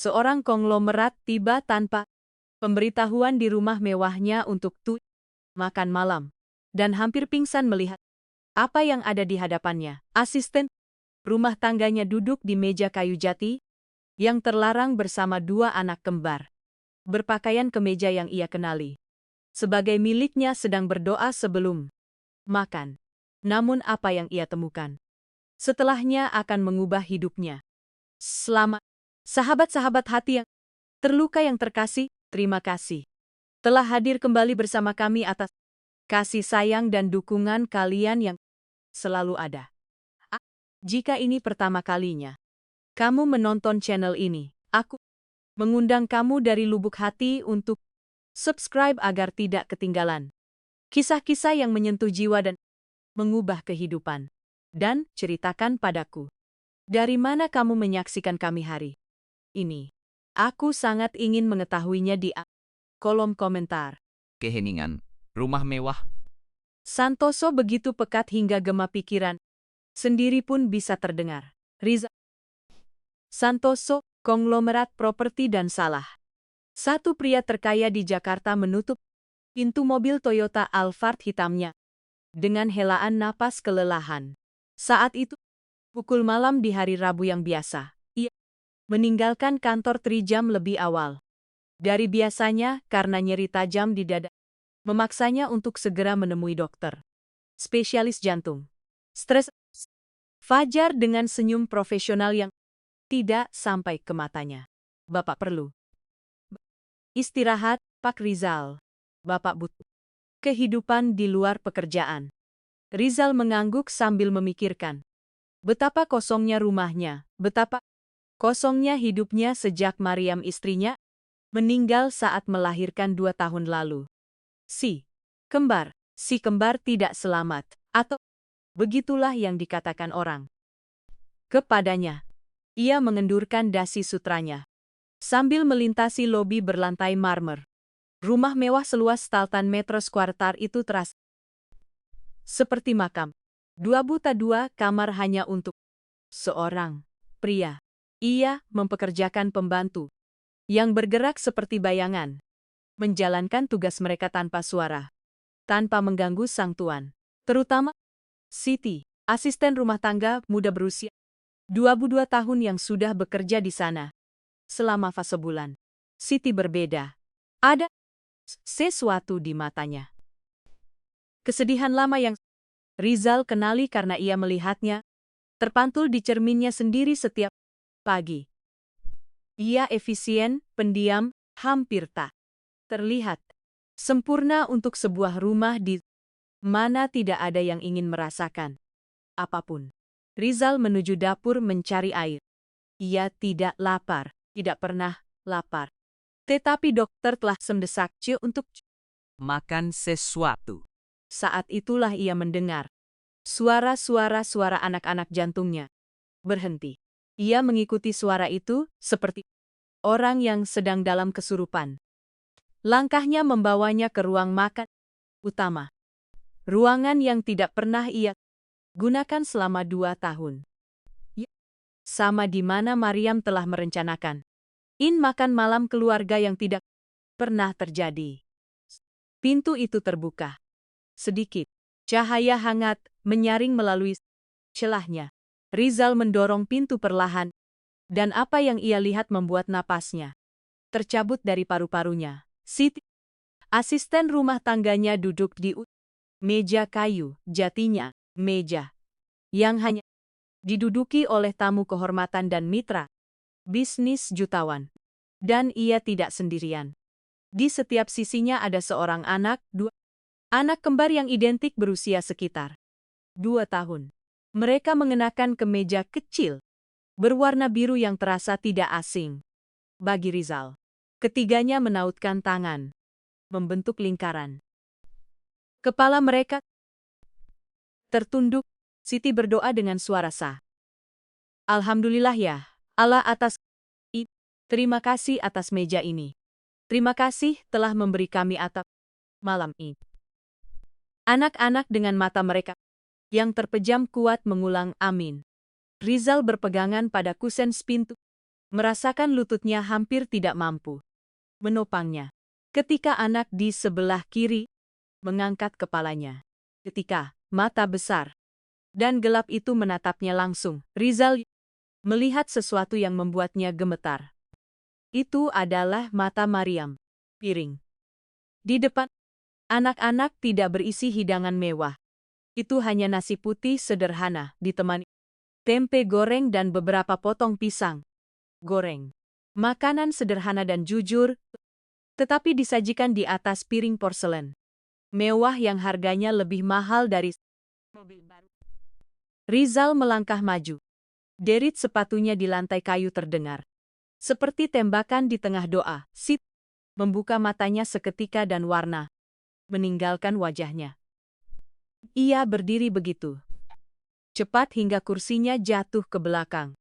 Seorang konglomerat tiba tanpa pemberitahuan di rumah mewahnya untuk makan malam, dan hampir pingsan melihat apa yang ada di hadapannya. Asisten rumah tangganya duduk di meja kayu jati yang terlarang bersama dua anak kembar, berpakaian kemeja yang ia kenali. Sebagai miliknya sedang berdoa sebelum makan. Namun apa yang ia temukan setelahnya akan mengubah hidupnya. Selamat, sahabat-sahabat hati yang terluka yang terkasih, terima kasih telah hadir kembali bersama kami atas kasih sayang dan dukungan kalian yang selalu ada. Jika ini pertama kalinya kamu menonton channel ini, aku mengundang kamu dari lubuk hati untuk subscribe agar tidak ketinggalan kisah-kisah yang menyentuh jiwa dan mengubah kehidupan. Dan ceritakan padaku, dari mana kamu menyaksikan kami hari ini? Aku sangat ingin mengetahuinya di kolom komentar. Keheningan, rumah mewah. Santoso begitu pekat hingga gema pikiran sendiri pun bisa terdengar. Rizal Santoso, konglomerat properti dan salah satu pria terkaya di Jakarta menutup pintu mobil Toyota Alphard hitamnya dengan helaan napas kelelahan. Saat itu, pukul malam di hari Rabu yang biasa, ia meninggalkan kantor 3 jam lebih awal dari biasanya karena nyeri tajam di dada memaksanya untuk segera menemui dokter spesialis jantung. Stres. Fajar dengan senyum profesional yang tidak sampai ke matanya. Bapak perlu istirahat, Pak Rizal. Bapak butuh kehidupan di luar pekerjaan. Rizal mengangguk sambil memikirkan betapa kosongnya rumahnya, betapa kosongnya hidupnya sejak Mariam istrinya meninggal saat melahirkan 2 tahun lalu. Si kembar tidak selamat, atau begitulah yang dikatakan orang kepadanya. Ia mengendurkan dasi sutranya sambil melintasi lobi berlantai marmer. Rumah mewah seluas Sultan Metros Quartar itu terasa seperti makam. 2 kamar hanya untuk seorang pria. Ia mempekerjakan pembantu yang bergerak seperti bayangan, menjalankan tugas mereka tanpa suara, tanpa mengganggu sang tuan. Terutama Siti, asisten rumah tangga muda berusia 22 tahun yang sudah bekerja di sana selama fase bulan. Siti berbeda. Ada sesuatu di matanya. Kesedihan lama yang Rizal kenali karena ia melihatnya terpantul di cerminnya sendiri setiap pagi. Ia efisien, pendiam, hampir tak terlihat sempurna untuk sebuah rumah di mana tidak ada yang ingin merasakan apapun. Rizal menuju dapur mencari air. Ia tidak lapar, tidak pernah lapar. Tetapi dokter telah mendesak untuk Makan sesuatu. Saat itulah ia mendengar suara anak-anak jantungnya berhenti. Ia mengikuti suara itu seperti orang yang sedang dalam kesurupan. Langkahnya membawanya ke ruang makan utama. Ruangan yang tidak pernah ia gunakan selama 2 tahun. Sama di mana Mariam telah merencanakan makan malam keluarga yang tidak pernah terjadi. Pintu itu terbuka. Sedikit cahaya hangat menyaring melalui celahnya. Rizal mendorong pintu perlahan, dan apa yang ia lihat membuat napasnya tercabut dari paru-parunya. Siti, asisten rumah tangganya duduk di meja kayu jatinya, meja yang hanya diduduki oleh tamu kehormatan dan mitra bisnis jutawan. Dan ia tidak sendirian. Di setiap sisinya ada seorang anak, 2 anak kembar yang identik berusia sekitar 2 tahun. Mereka mengenakan kemeja kecil berwarna biru yang terasa tidak asing bagi Rizal. Ketiganya menautkan tangan, membentuk lingkaran. Kepala mereka tertunduk. Siti berdoa dengan suara sah. Alhamdulillah ya, Allah atas terima kasih atas meja ini. Terima kasih telah memberi kami atap malam ini. Anak-anak dengan mata mereka yang terpejam kuat mengulang amin. Rizal berpegangan pada kusen pintu, merasakan lututnya hampir tidak mampu menopangnya. Ketika anak di sebelah kiri mengangkat kepalanya. Ketika mata besar dan gelap itu menatapnya langsung, Rizal melihat sesuatu yang membuatnya gemetar. Itu adalah mata Mariam. Piring. Di depan anak-anak tidak berisi hidangan mewah. Itu hanya nasi putih sederhana ditemani tempe goreng dan beberapa potong pisang goreng. Makanan sederhana dan jujur, tetapi disajikan di atas piring porselen mewah yang harganya lebih mahal dari mobil baru. Rizal melangkah maju. Derit sepatunya di lantai kayu terdengar. Seperti tembakan di tengah doa, Sid membuka matanya seketika dan warna meninggalkan wajahnya. Ia berdiri begitu cepat hingga kursinya jatuh ke belakang.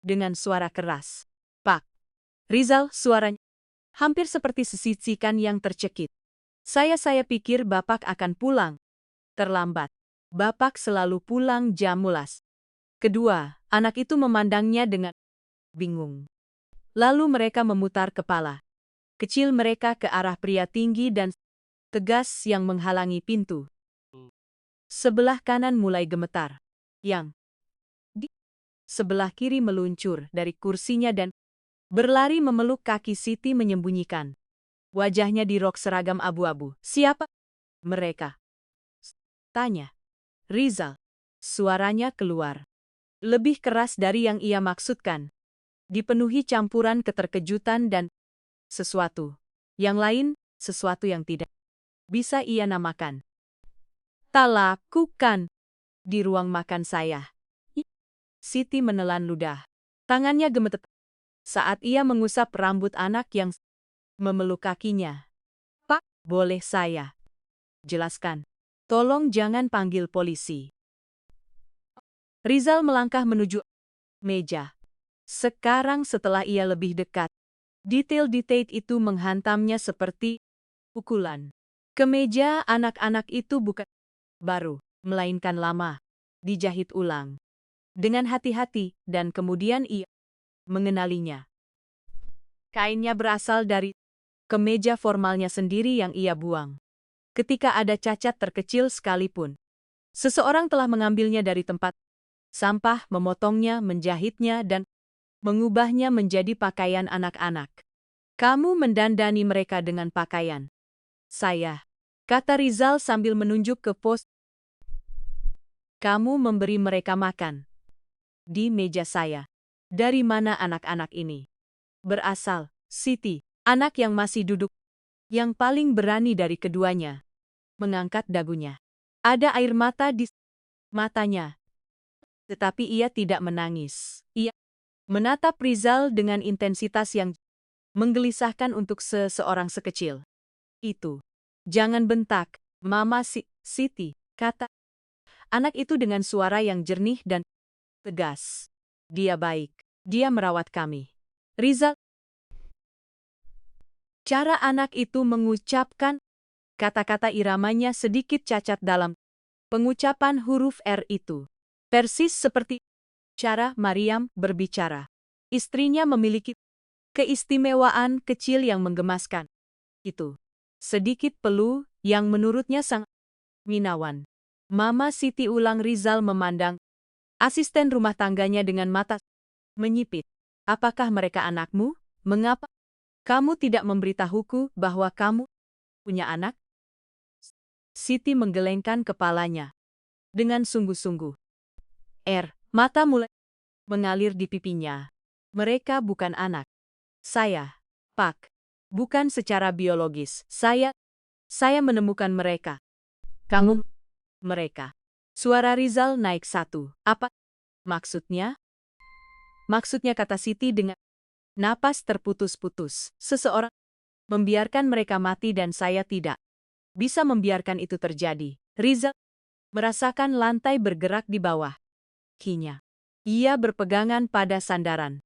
Dengan suara keras. Pak. Rizal, suaranya hampir seperti sisicikan yang tercekik. Saya pikir Bapak akan pulang. Terlambat. Bapak selalu pulang jam 11. Kedua, anak itu memandangnya dengan bingung. Lalu mereka memutar kepala kecil mereka ke arah pria tinggi dan tegas yang menghalangi pintu. Sebelah kanan mulai gemetar. Yang di sebelah kiri meluncur dari kursinya dan berlari memeluk kaki Siti menyembunyikan wajahnya di rok seragam abu-abu. Siapa mereka? Tanya Rizal. Suaranya keluar lebih keras dari yang ia maksudkan. Dipenuhi campuran keterkejutan dan sesuatu yang lain, sesuatu yang tidak bisa ia namakan. Tak lakukan di ruang makan saya. Siti menelan ludah. Tangannya gemeter saat ia mengusap rambut anak yang memeluk kakinya. Pak, boleh saya jelaskan? Tolong jangan panggil polisi. Rizal melangkah menuju meja. Sekarang setelah ia lebih dekat, detail-detail itu menghantamnya seperti pukulan. Kemeja anak-anak itu bukan baru, melainkan lama. Dijahit ulang. Dengan hati-hati dan kemudian ia mengenalinya. Kainnya berasal dari kemeja formalnya sendiri yang ia buang. Ketika ada cacat terkecil sekalipun, seseorang telah mengambilnya dari tempat sampah, memotongnya, menjahitnya, dan mengubahnya menjadi pakaian anak-anak. Kamu mendandani mereka dengan pakaian saya, kata Rizal sambil menunjuk ke pos. Kamu memberi mereka makan di meja saya. Dari mana anak-anak ini berasal? Siti, anak yang masih duduk, yang paling berani dari keduanya, mengangkat dagunya. Ada air mata di matanya. Tetapi ia tidak menangis. Ia menatap Rizal dengan intensitas yang menggelisahkan untuk seseorang sekecil itu. Jangan bentak, Mama Siti, kata anak itu dengan suara yang jernih dan tegas. Dia baik. Dia merawat kami. Rizal. Cara anak itu mengucapkan kata-kata iramanya sedikit cacat dalam pengucapan huruf R itu. Persis seperti cara Mariam berbicara. Istrinya memiliki keistimewaan kecil yang menggemaskan. Itu. Sedikit peluh yang menurutnya sang minawan. Mama Siti, ulang Rizal memandang asisten rumah tangganya dengan mata menyipit. Apakah mereka anakmu? Mengapa kamu tidak memberitahuku bahwa kamu punya anak? Siti menggelengkan kepalanya dengan sungguh-sungguh. Mata mulai mengalir di pipinya. Mereka bukan anak saya, Pak. Bukan secara biologis. Saya menemukan mereka. Kamu mereka. Suara Rizal naik satu. Apa maksudnya? Maksudnya, kata Siti dengan napas terputus-putus. Seseorang membiarkan mereka mati dan saya tidak bisa membiarkan itu terjadi. Rizal merasakan lantai bergerak di bawah kakinya. Ia berpegangan pada sandaran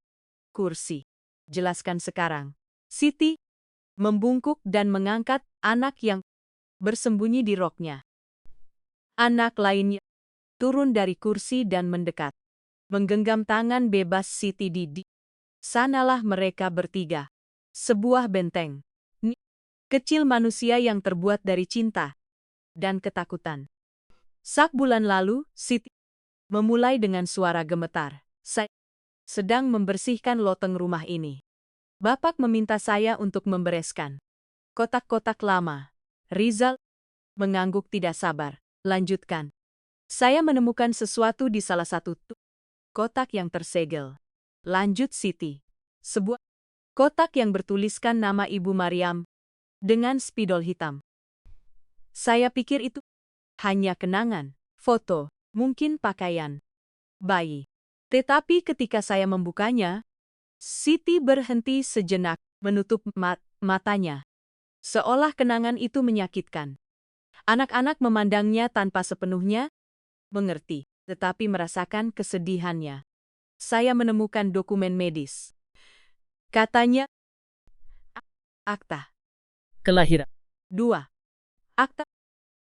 kursi. Jelaskan sekarang. Siti membungkuk dan mengangkat anak yang bersembunyi di roknya. Anak lainnya turun dari kursi dan mendekat. Menggenggam tangan bebas Siti di Sanalah mereka bertiga. Sebuah benteng. Kecil manusia yang terbuat dari cinta dan ketakutan. Bulan lalu, Siti memulai dengan suara gemetar. Saya sedang membersihkan loteng rumah ini. Bapak meminta saya untuk membereskan kotak-kotak lama. Rizal mengangguk tidak sabar. Lanjutkan. Saya menemukan sesuatu di salah satu kotak yang tersegel. Lanjut Siti. Sebuah kotak yang bertuliskan nama Ibu Maryam dengan spidol hitam. Saya pikir itu hanya kenangan, foto, mungkin pakaian bayi. Tetapi ketika saya membukanya, Siti berhenti sejenak, menutup matanya. Seolah kenangan itu menyakitkan. Anak-anak memandangnya tanpa sepenuhnya mengerti, tetapi merasakan kesedihannya. Saya menemukan dokumen medis. Katanya, akta kelahiran. 2. Akta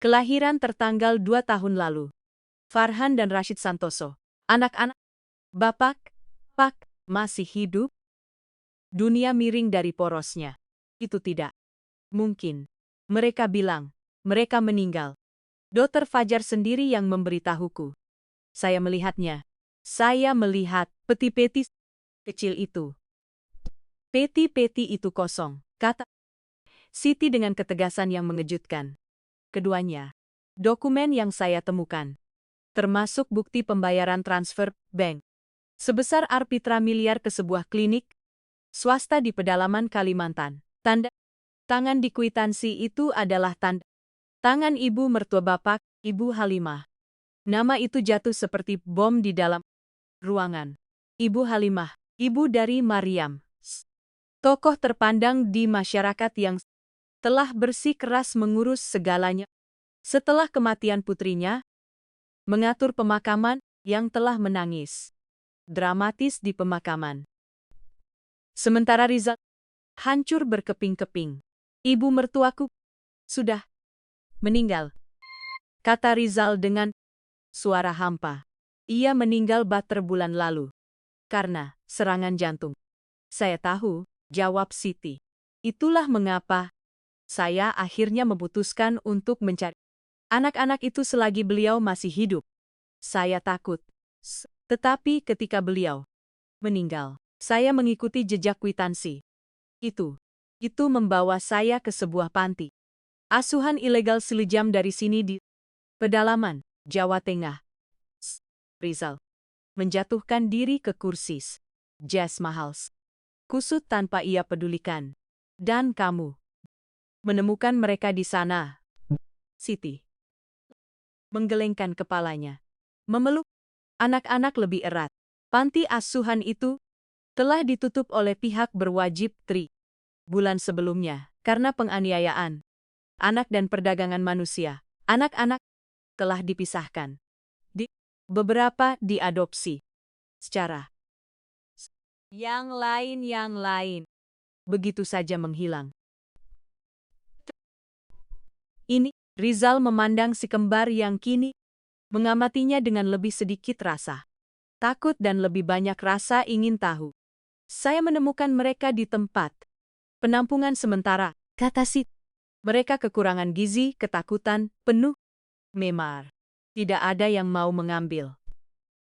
kelahiran tertanggal 2 tahun lalu. Farhan dan Rashid Santoso. Anak-anak, Bapak, Pak, masih hidup? Dunia miring dari porosnya. Itu tidak mungkin. Mereka bilang, mereka meninggal. Dr. Fajar sendiri yang memberitahuku. Saya melihatnya. Saya melihat peti-peti kecil itu. Peti-peti itu kosong, kata Siti dengan ketegasan yang mengejutkan. Keduanya, dokumen yang saya temukan, termasuk bukti pembayaran transfer bank sebesar Rp miliar ke sebuah klinik swasta di pedalaman Kalimantan. Tanda tangan di kwitansi itu adalah tanda tangan ibu mertua Bapak, Ibu Halimah. Nama itu jatuh seperti bom di dalam ruangan. Ibu Halimah, ibu dari Maryam. Tokoh terpandang di masyarakat yang telah bersikeras mengurus segalanya. Setelah kematian putrinya, mengatur pemakaman yang telah menangis dramatis di pemakaman. Sementara Rizal hancur berkeping-keping. Ibu mertuaku sudah meninggal, kata Rizal dengan suara hampa. Ia meninggal berbulan lalu karena serangan jantung. Saya tahu, jawab Siti. Itulah mengapa saya akhirnya memutuskan untuk mencari anak-anak itu selagi beliau masih hidup. Saya takut. Tetapi ketika beliau meninggal, saya mengikuti jejak kwitansi. Itu membawa saya ke sebuah panti asuhan ilegal sejam dari sini di pedalaman, Jawa Tengah. Rizal menjatuhkan diri ke kursi jazz mahal. Kusut tanpa ia pedulikan. Dan kamu menemukan mereka di sana. Siti menggelengkan kepalanya, memeluk anak-anak lebih erat. Panti asuhan itu telah ditutup oleh pihak berwajib 3 bulan sebelumnya karena penganiayaan anak dan perdagangan manusia. Anak-anak telah dipisahkan. Beberapa diadopsi secara yang lain begitu saja menghilang. Ini, Rizal memandang si kembar yang kini mengamatinya dengan lebih sedikit rasa takut dan lebih banyak rasa ingin tahu. Saya menemukan mereka di tempat penampungan sementara, kata Siti. Mereka kekurangan gizi, ketakutan, penuh memar. Tidak ada yang mau mengambil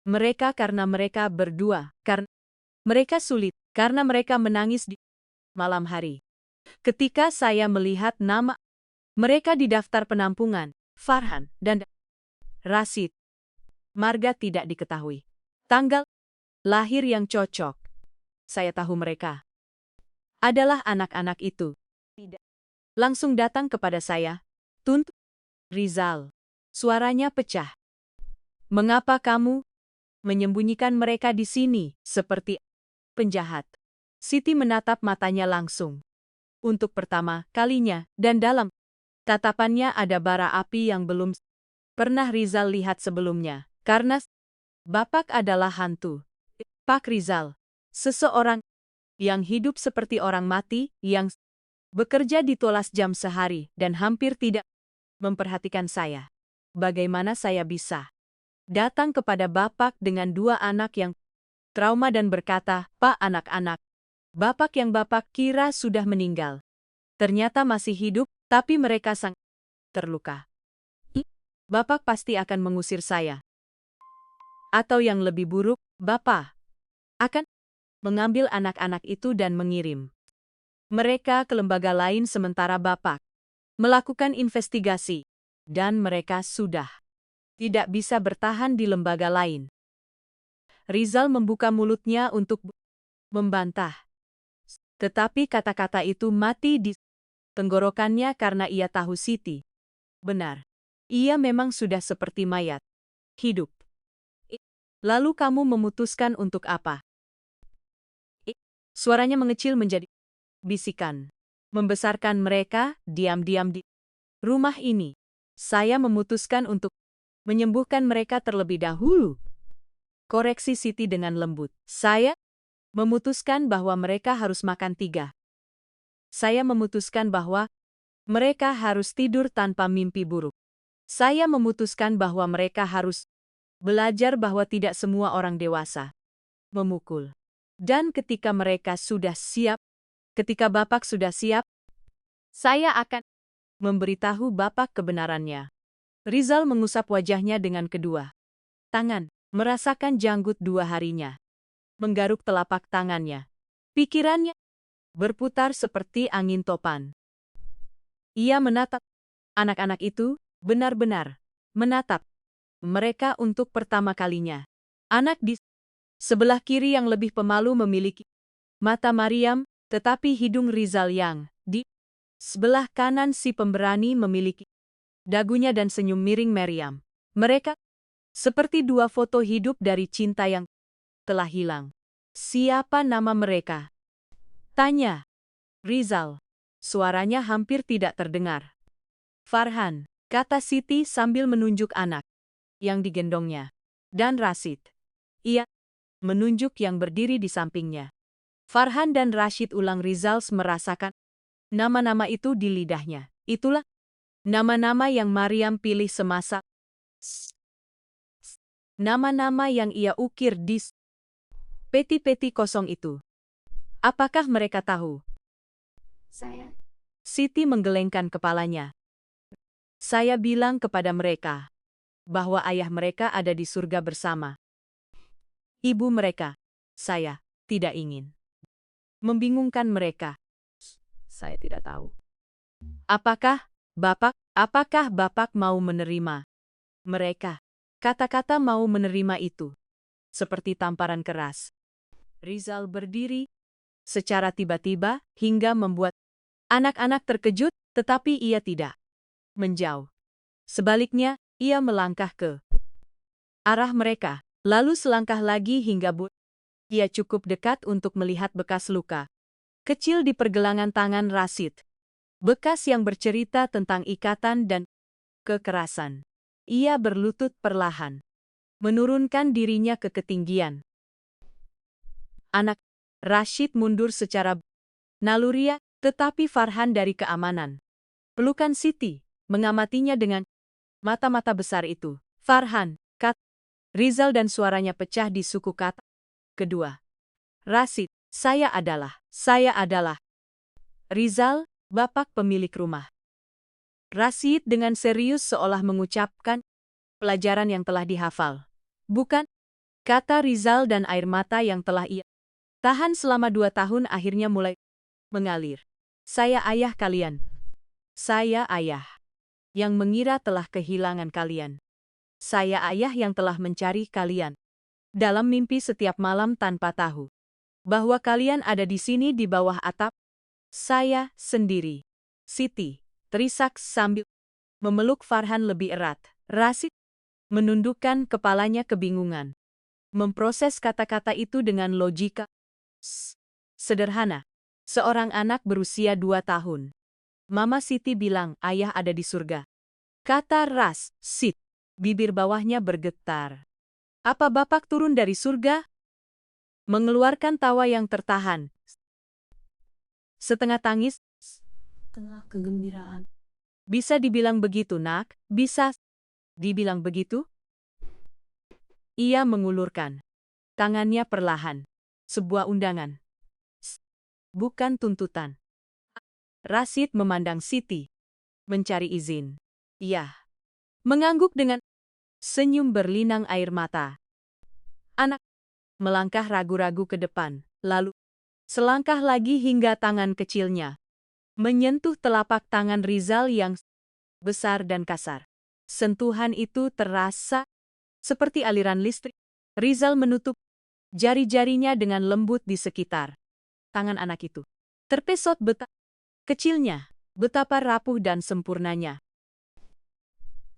mereka karena mereka berdua, karena mereka sulit, karena mereka menangis di malam hari. Ketika saya melihat nama mereka di daftar penampungan, Farhan dan Rashid, marga tidak diketahui. Tanggal lahir yang cocok. Saya tahu mereka adalah anak-anak itu. Tidak. Langsung datang kepada saya. Tuntut Rizal. Suaranya pecah. Mengapa kamu menyembunyikan mereka di sini, seperti penjahat? Siti menatap matanya langsung. Untuk pertama kalinya, dan dalam tatapannya ada bara api yang belum pernah Rizal lihat sebelumnya. Karena Bapak adalah hantu. Pak Rizal, seseorang yang hidup seperti orang mati, yang bekerja di 12 jam sehari dan hampir tidak memperhatikan saya. Bagaimana saya bisa datang kepada Bapak dengan 2 anak yang trauma dan berkata, Pak, anak-anak Bapak yang bapak kira sudah meninggal. Ternyata masih hidup, tapi mereka sangat terluka. Bapak pasti akan mengusir saya. Atau yang lebih buruk, Bapak akan mengambil anak-anak itu dan mengirim mereka ke lembaga lain sementara Bapak melakukan investigasi. Dan mereka sudah tidak bisa bertahan di lembaga lain. Rizal membuka mulutnya untuk membantah. Tetapi kata-kata itu mati di tenggorokannya karena ia tahu Siti. Benar. Ia memang sudah seperti mayat. Hidup. Lalu kamu memutuskan untuk apa? Suaranya mengecil menjadi bisikan. Membesarkan mereka diam-diam di rumah ini. Saya memutuskan untuk menyembuhkan mereka terlebih dahulu. Koreksi Siti dengan lembut. Saya memutuskan bahwa mereka harus makan 3. Saya memutuskan bahwa mereka harus tidur tanpa mimpi buruk. Saya memutuskan bahwa mereka harus belajar bahwa tidak semua orang dewasa memukul. Dan ketika mereka sudah siap, ketika Bapak sudah siap, saya akan memberitahu Bapak kebenarannya. Rizal mengusap wajahnya dengan kedua tangan, merasakan janggut 2 harinya. Menggaruk telapak tangannya. Pikirannya berputar seperti angin topan. Ia menatap anak-anak itu, benar-benar menatap mereka untuk pertama kalinya. Anak di sebelah kiri yang lebih pemalu memiliki mata Maryam, tetapi hidung Rizal yang di sebelah kanan si pemberani memiliki dagunya dan senyum miring Maryam. Mereka seperti 2 foto hidup dari cinta yang telah hilang. Siapa nama mereka? Tanya Rizal. Suaranya hampir tidak terdengar. Farhan, kata Siti sambil menunjuk anak yang digendongnya. Dan Rashid. Ia menunjuk yang berdiri di sampingnya. Farhan dan Rashid ulang Rizal merasakan nama-nama itu di lidahnya. Itulah nama-nama yang Maryam pilih semasa. Nama-nama yang ia ukir di peti-peti kosong itu. Apakah mereka tahu? Saya. Siti menggelengkan kepalanya. Saya bilang kepada mereka bahwa ayah mereka ada di surga bersama ibu mereka. Saya tidak ingin membingungkan mereka. Saya tidak tahu. Apakah Bapak mau menerima mereka? Kata-kata mau menerima itu seperti tamparan keras. Rizal berdiri secara tiba-tiba hingga membuat anak-anak terkejut, tetapi ia tidak menjauh. Sebaliknya, ia melangkah ke arah mereka, lalu selangkah lagi hingga ia cukup dekat untuk melihat bekas luka kecil di pergelangan tangan Rashid. Bekas yang bercerita tentang ikatan dan kekerasan. Ia berlutut perlahan, menurunkan dirinya ke ketinggian. Anak Rashid mundur secara naluriah, tetapi Farhan dari keamanan pelukan Siti mengamatinya dengan mata-mata besar itu. Farhan, kata Rizal dan suaranya pecah di suku kata kedua. Rashid, saya adalah. Rizal, Bapak pemilik rumah. Rashid dengan serius seolah mengucapkan pelajaran yang telah dihafal. Bukan, kata Rizal dan air mata yang telah ia tahan selama 2 tahun akhirnya mulai mengalir. Saya ayah kalian. Saya ayah yang mengira telah kehilangan kalian. Saya ayah yang telah mencari kalian dalam mimpi setiap malam tanpa tahu bahwa kalian ada di sini di bawah atap saya sendiri. Siti terisak sambil memeluk Farhan lebih erat. Rashid menundukkan kepalanya kebingungan. Memproses kata-kata itu dengan logika sederhana. Seorang anak berusia 2 tahun. Mama Siti bilang ayah ada di surga. Kata Rashid. Bibir bawahnya bergetar. Apa Bapak turun dari surga? Mengeluarkan tawa yang tertahan. Setengah tangis. Tengah kegembiraan. Bisa dibilang begitu, nak? Bisa dibilang begitu? Ia mengulurkan tangannya perlahan. Sebuah undangan. bukan tuntutan. Rashid memandang Siti. Mencari izin. Iya. Mengangguk dengan senyum berlinang air mata. Anak melangkah ragu-ragu ke depan, lalu selangkah lagi hingga tangan kecilnya menyentuh telapak tangan Rizal yang besar dan kasar. Sentuhan itu terasa seperti aliran listrik. Rizal menutup jari-jarinya dengan lembut di sekitar tangan anak itu. Terpesot betapa kecilnya, betapa rapuh dan sempurnanya.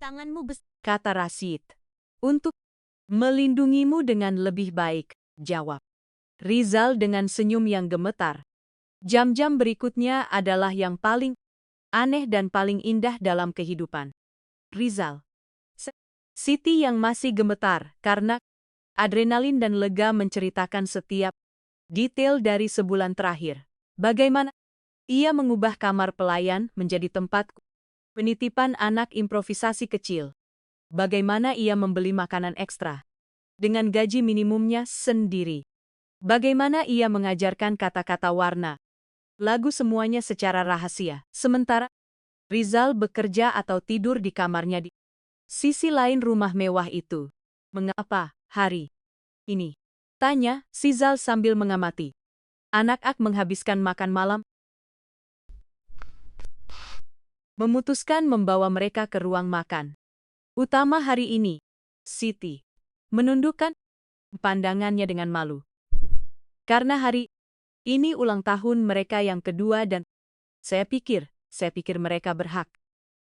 Tanganmu besar. Kata Rashid. Untuk melindungimu dengan lebih baik, jawab Rizal dengan senyum yang gemetar. Jam-jam berikutnya adalah yang paling aneh dan paling indah dalam kehidupan Rizal. Siti yang masih gemetar karena adrenalin dan lega menceritakan setiap detail dari sebulan terakhir. Bagaimana ia mengubah kamar pelayan menjadi tempat penitipan anak improvisasi kecil. Bagaimana ia membeli makanan ekstra dengan gaji minimumnya sendiri. Bagaimana ia mengajarkan kata-kata warna lagu semuanya secara rahasia, sementara Rizal bekerja atau tidur di kamarnya di sisi lain rumah mewah itu. Mengapa hari ini? Tanya Sizal sambil mengamati anak-anak menghabiskan makan malam. Memutuskan membawa mereka ke ruang makan utama hari ini. Siti menundukkan pandangannya dengan malu. Karena hari ini ulang tahun mereka yang kedua dan saya pikir mereka berhak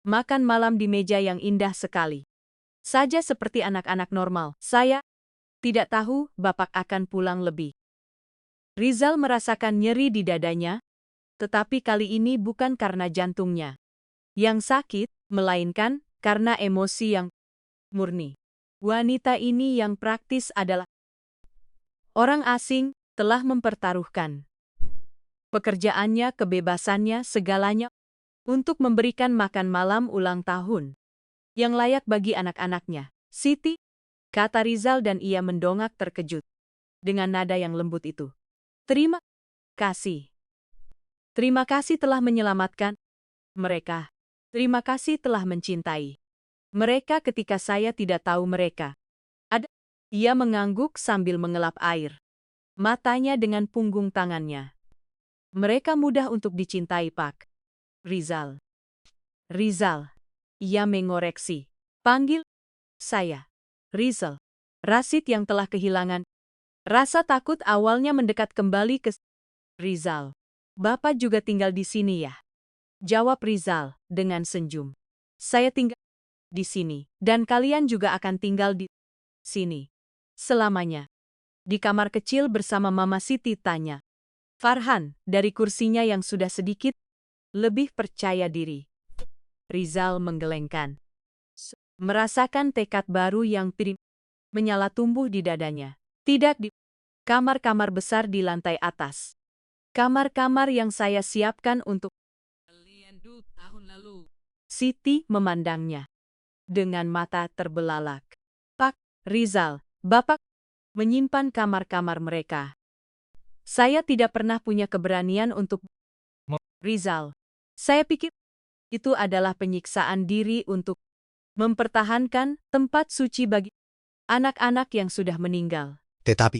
makan malam di meja yang indah sekali. Saja seperti anak-anak normal. Saya tidak tahu Bapak akan pulang lebih. Rizal merasakan nyeri di dadanya, tetapi kali ini bukan karena jantungnya yang sakit, melainkan karena emosi yang murni. Wanita ini yang praktis adalah orang asing, telah mempertaruhkan pekerjaannya, kebebasannya, segalanya untuk memberikan makan malam ulang tahun yang layak bagi anak-anaknya. Siti, kata Rizal dan ia mendongak terkejut dengan nada yang lembut itu. Terima kasih. Terima kasih telah menyelamatkan mereka. Terima kasih telah mencintai mereka ketika saya tidak tahu mereka ada. Ia mengangguk sambil mengelap air matanya dengan punggung tangannya. Mereka mudah untuk dicintai, Pak Rizal. Rizal. Ia mengoreksi. Panggil saya Rizal. Rashid yang telah kehilangan rasa takut awalnya mendekat kembali ke Rizal. Bapak juga tinggal di sini ya? Jawab Rizal dengan senyum. Saya tinggal di sini, dan kalian juga akan tinggal di sini selamanya. Di kamar kecil bersama Mama Siti, tanya Farhan dari kursinya yang sudah sedikit lebih percaya diri. Rizal menggelengkan. Merasakan tekad baru yang menyala tumbuh di dadanya. Tidak di kamar-kamar besar di lantai atas. Kamar-kamar yang saya siapkan untuk Kalian tahun lalu. Siti memandangnya dengan mata terbelalak. Pak Rizal, Bapak menyimpan kamar-kamar mereka. Saya tidak pernah punya keberanian untuk Rizal. Saya pikir itu adalah penyiksaan diri untuk mempertahankan tempat suci bagi anak-anak yang sudah meninggal. Tetapi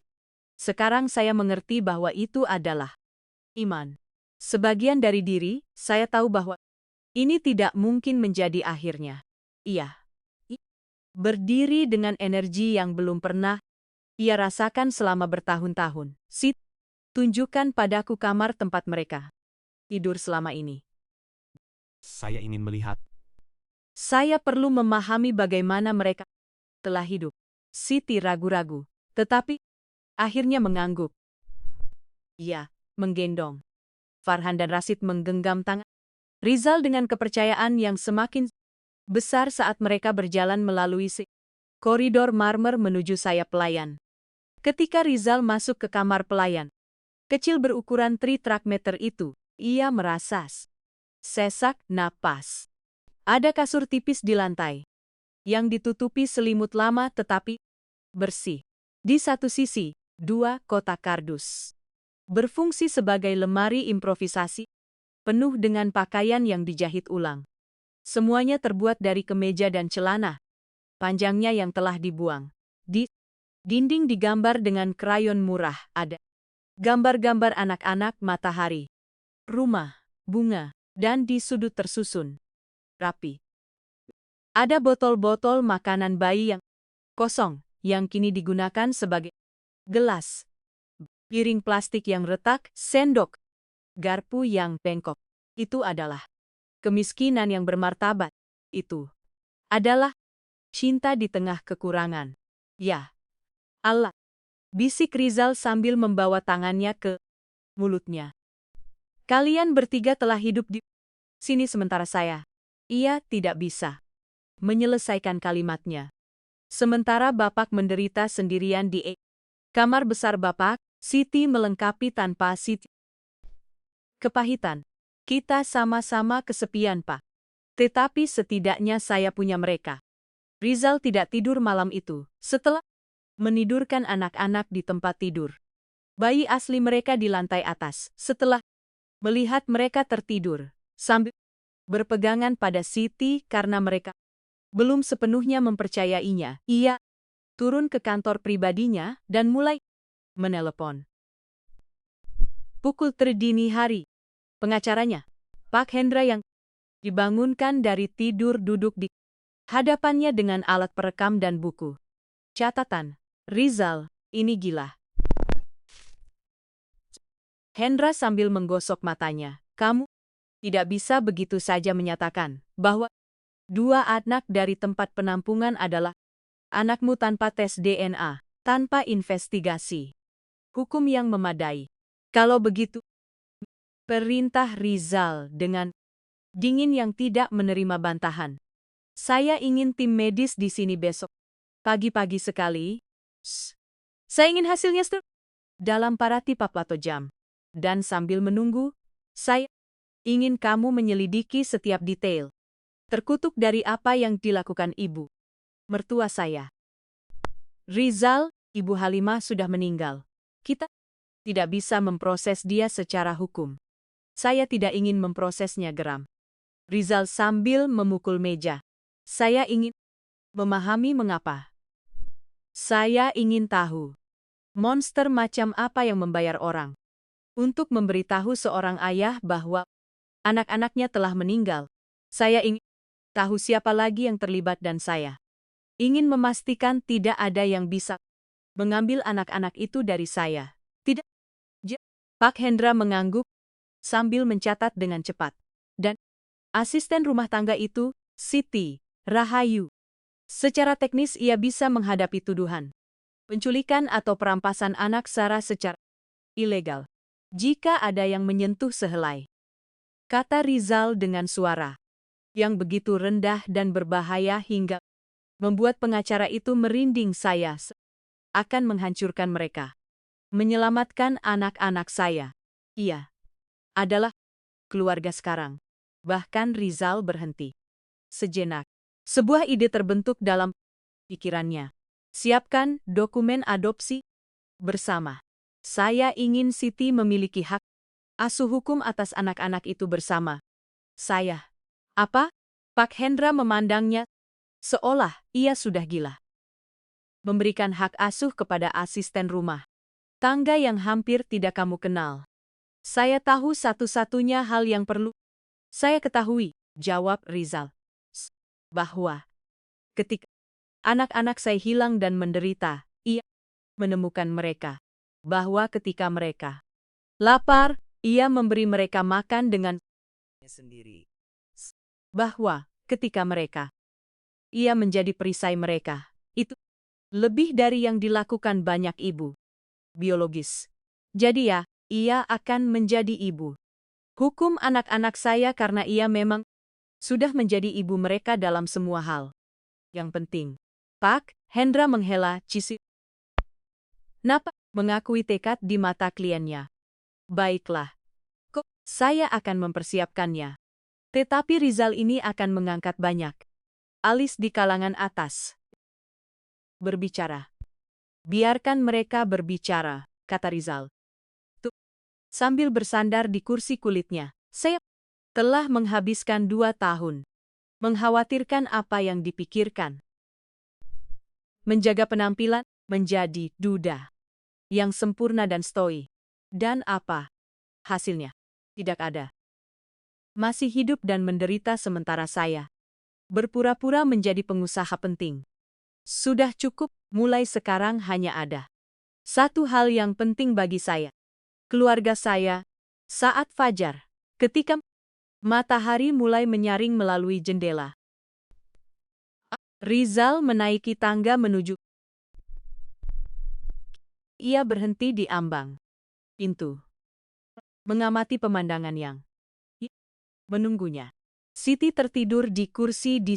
Sekarang saya mengerti bahwa itu adalah iman. Sebagian dari diri, saya tahu bahwa ini tidak mungkin menjadi akhirnya. Iya. Berdiri dengan energi yang belum pernah ia rasakan selama bertahun-tahun. Sit, tunjukkan padaku kamar tempat mereka tidur selama ini. saya ingin melihat. Saya perlu memahami bagaimana mereka telah hidup. Siti ragu-ragu, tetapi akhirnya mengangguk. Ia menggendong Farhan dan Rashid menggenggam tangan Rizal dengan kepercayaan yang semakin besar saat mereka berjalan melalui koridor marmer menuju sayap pelayan. Ketika Rizal masuk ke kamar pelayan kecil berukuran 3 meter itu, ia merasa sesak napas. Ada kasur tipis di lantai yang ditutupi selimut lama tetapi bersih. Di satu sisi, 2 kotak kardus berfungsi sebagai lemari improvisasi, penuh dengan pakaian yang dijahit ulang. Semuanya terbuat dari kemeja dan celana, panjangnya yang telah dibuang. Di dinding digambar dengan krayon murah, ada gambar-gambar anak-anak, matahari, rumah, bunga, dan di sudut tersusun rapi ada botol-botol makanan bayi yang kosong, yang kini digunakan sebagai gelas, piring plastik yang retak, sendok, garpu yang bengkok. Itu adalah kemiskinan yang bermartabat. Itu adalah cinta di tengah kekurangan. Ya Allah, bisik Rizal sambil membawa tangannya ke mulutnya. Kalian bertiga telah hidup di sini sementara saya. Ia tidak bisa menyelesaikan kalimatnya. Sementara Bapak menderita sendirian di kamar besar Bapak, Siti melengkapi tanpa Siti. Kepahitan. Kita sama-sama kesepian, Pak. Tetapi setidaknya saya punya mereka. Rizal tidak tidur malam itu, setelah menidurkan anak-anak di tempat tidur. Bayi asli mereka di lantai atas, setelah melihat mereka tertidur, sambil berpegangan pada Siti karena mereka belum sepenuhnya mempercayainya. Ia turun ke kantor pribadinya dan mulai menelepon. Pukul terdini hari, pengacaranya, Pak Hendra yang dibangunkan dari tidur duduk di hadapannya dengan alat perekam dan buku catatan. Rizal, ini gila. Hendra sambil menggosok matanya. Kamu tidak bisa begitu saja menyatakan bahwa dua anak dari tempat penampungan adalah anakmu tanpa tes DNA, tanpa investigasi hukum yang memadai. Kalau begitu, perintah Rizal dengan dingin yang tidak menerima bantahan. Saya ingin tim medis di sini besok. Pagi-pagi sekali. Saya ingin hasilnya dalam parati paplato jam. Dan sambil menunggu, saya ingin kamu menyelidiki setiap detail. Terkutuk dari apa yang dilakukan ibu mertua saya. Rizal, Ibu Halimah sudah meninggal. Kita tidak bisa memproses dia secara hukum. Saya tidak ingin memprosesnya, geram Rizal sambil memukul meja. Saya ingin memahami mengapa. Saya ingin tahu monster macam apa yang membayar orang untuk memberitahu seorang ayah bahwa anak-anaknya telah meninggal. Saya ingin tahu siapa lagi yang terlibat dan saya ingin memastikan tidak ada yang bisa mengambil anak-anak itu dari saya. Tidak. Pak Hendra mengangguk sambil mencatat dengan cepat. Dan asisten rumah tangga itu, Siti Rahayu. Secara teknis ia bisa menghadapi tuduhan penculikan atau perampasan anak Sarah secara ilegal jika ada yang menyentuh sehelai. Kata Rizal dengan suara yang begitu rendah dan berbahaya hingga membuat pengacara itu merinding. Saya akan menghancurkan mereka. Menyelamatkan anak-anak saya. Ia adalah keluarga sekarang. Bahkan Rizal berhenti sejenak. Sebuah ide terbentuk dalam pikirannya. Siapkan dokumen adopsi bersama. Saya ingin Siti memiliki hak asuh hukum atas anak-anak itu bersama saya. Apa? Pak Hendra memandangnya seolah ia sudah gila. Memberikan hak asuh kepada asisten rumah tangga yang hampir tidak kamu kenal. Saya tahu satu-satunya hal yang perlu saya ketahui, jawab Rizal. Bahwa ketika anak-anak saya hilang dan menderita, ia menemukan mereka. Bahwa ketika mereka lapar, ia memberi mereka makan dengan sendiri. Bahwa ketika mereka ia menjadi perisai mereka. Itu lebih dari yang dilakukan banyak ibu biologis. Jadi ya, ia akan menjadi ibu hukum anak-anak saya karena ia memang sudah menjadi ibu mereka dalam semua hal. Yang penting, Pak Hendra menghela cisi. Napa mengakui tekad di mata kliennya. Baiklah, kok saya akan mempersiapkannya. Tetapi Rizal ini akan mengangkat banyak alis di kalangan atas. Berbicara. Biarkan mereka berbicara, kata Rizal. sambil bersandar di kursi kulitnya. Saya telah menghabiskan 2 tahun. Mengkhawatirkan apa yang dipikirkan. Menjaga penampilan menjadi duda. Yang sempurna dan stoi. Dan apa? Hasilnya? Tidak ada. Masih hidup dan menderita sementara saya berpura-pura menjadi pengusaha penting. Sudah cukup, mulai sekarang hanya ada satu hal yang penting bagi saya. Keluarga saya. Saat fajar, ketika matahari mulai menyaring melalui jendela, Rizal menaiki tangga menuju. Ia berhenti di ambang pintu, mengamati pemandangan yang menunggunya. Siti tertidur di kursi di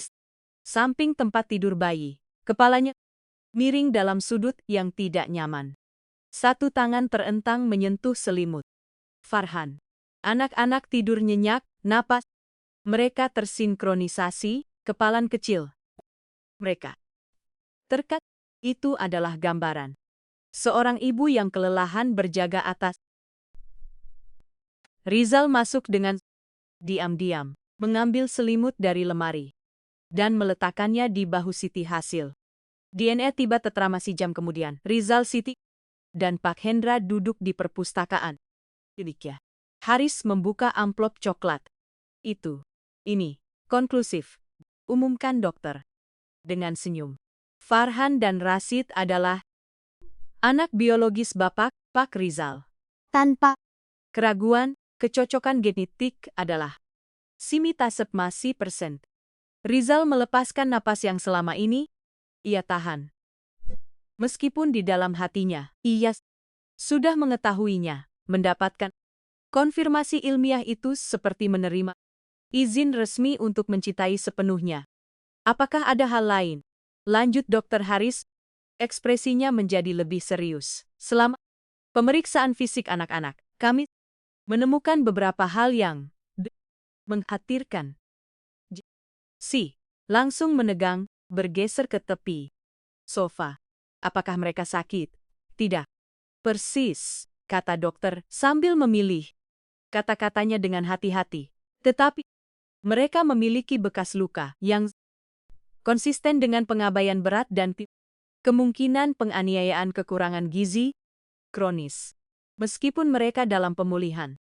samping tempat tidur bayi. Kepalanya miring dalam sudut yang tidak nyaman. Satu tangan terentang menyentuh selimut. Farhan. Anak-anak tidur nyenyak, napas mereka tersinkronisasi, kepalan kecil. Mereka terkat. Itu adalah gambaran seorang ibu yang kelelahan berjaga atas. Rizal masuk dengan diam-diam, mengambil selimut dari lemari dan meletakkannya di bahu Siti. Hasil DNA tiba tetramasi jam kemudian. Rizal, Siti, dan Pak Hendra duduk di perpustakaan. Miliknya. Haris membuka amplop coklat. Ini, konklusif, umumkan dokter. Dengan senyum. Farhan dan Rashid adalah anak biologis Bapak, Pak Rizal. Tanpa Keraguan, kecocokan genetik adalah simitasep masih %. Rizal melepaskan napas yang selama ini ia tahan. Meskipun di dalam hatinya, ia sudah mengetahuinya, mendapatkan konfirmasi ilmiah itu seperti menerima izin resmi untuk mencintai sepenuhnya. Apakah ada hal lain? Lanjut Dr. Haris, ekspresinya menjadi lebih serius. Selama pemeriksaan fisik anak-anak, kami menemukan beberapa hal yang mengkhawatirkan. Si langsung menegang, bergeser ke tepi sofa. Apakah mereka sakit? Tidak. Persis, kata dokter sambil memilih kata-katanya dengan hati-hati. Tetapi mereka memiliki bekas luka yang konsisten dengan pengabaian berat dan kemungkinan penganiayaan kekurangan gizi kronis. Meskipun mereka dalam pemulihan